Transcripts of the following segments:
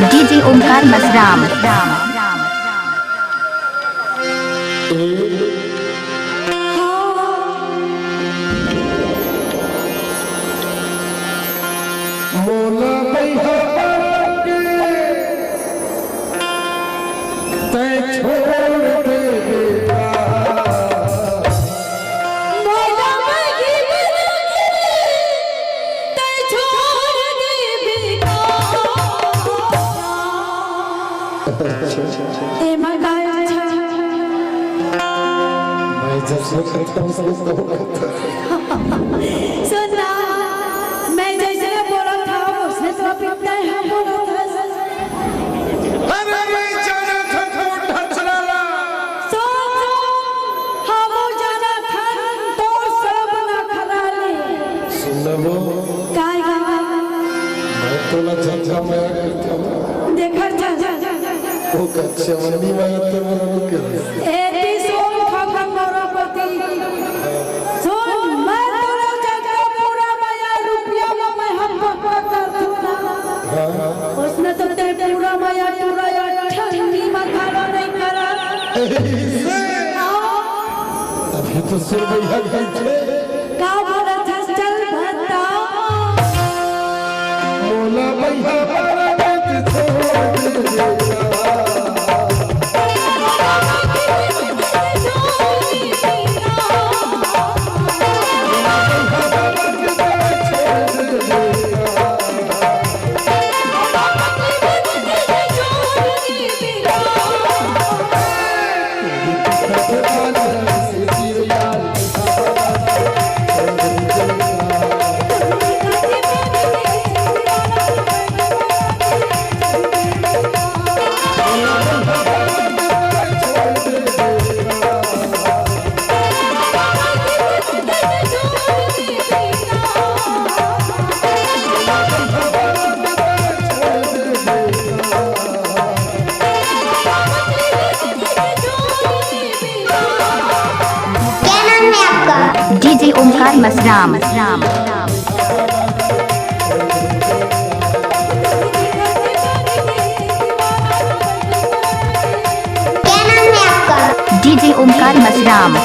DJ Omkar Masram. सुनना, मैं जैसे बोला था उसने तो अब इतना ही बोला था। अरे मैं जाना था तो ढचलाला। हम जाना था तो सब ना खराले। सुनबो। काय मैं तो ना झंझा में करता हूँ। देखा जा। वो कच्चे मंडी में आते मरने के लिए। उसने तो तेरे पूरा माया ठंडी में खाना नहीं करा। अभी तो सुर भैया गए थे। क्या बोला था चल बता। मोला भैया बारात छोड़ दिया। डीजे ओमकार मसराम। डीजे ओमकार मसराम।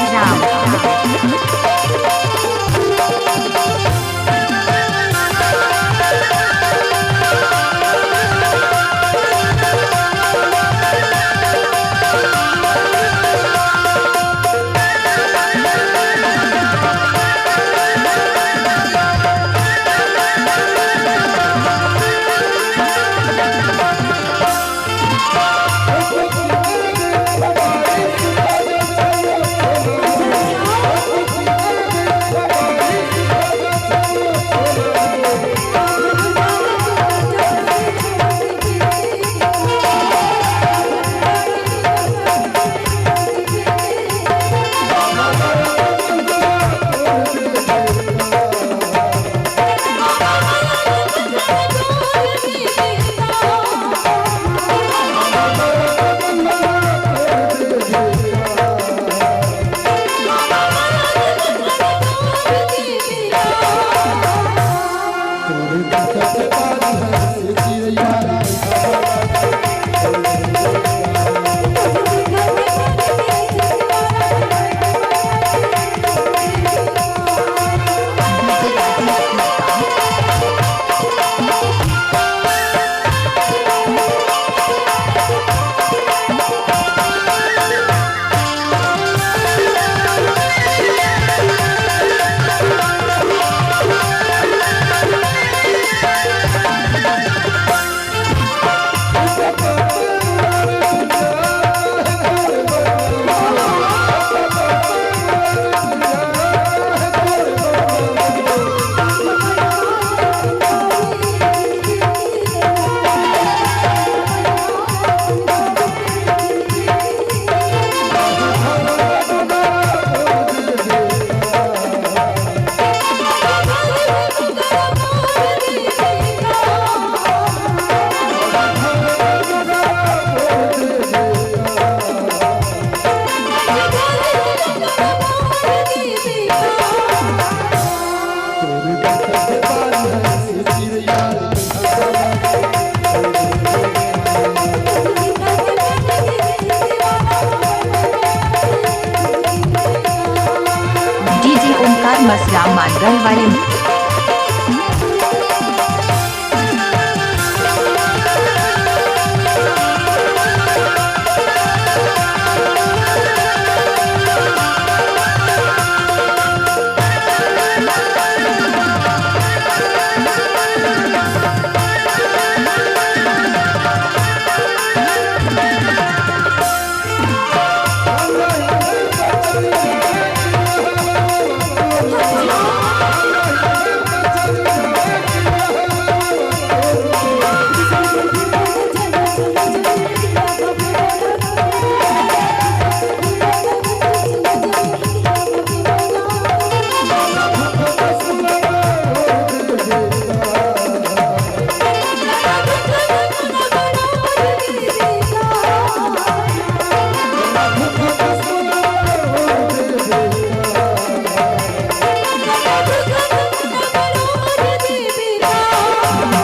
मानगढ़ वाले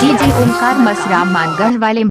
डीजे ओमकार मसराम मानगढ़ वाले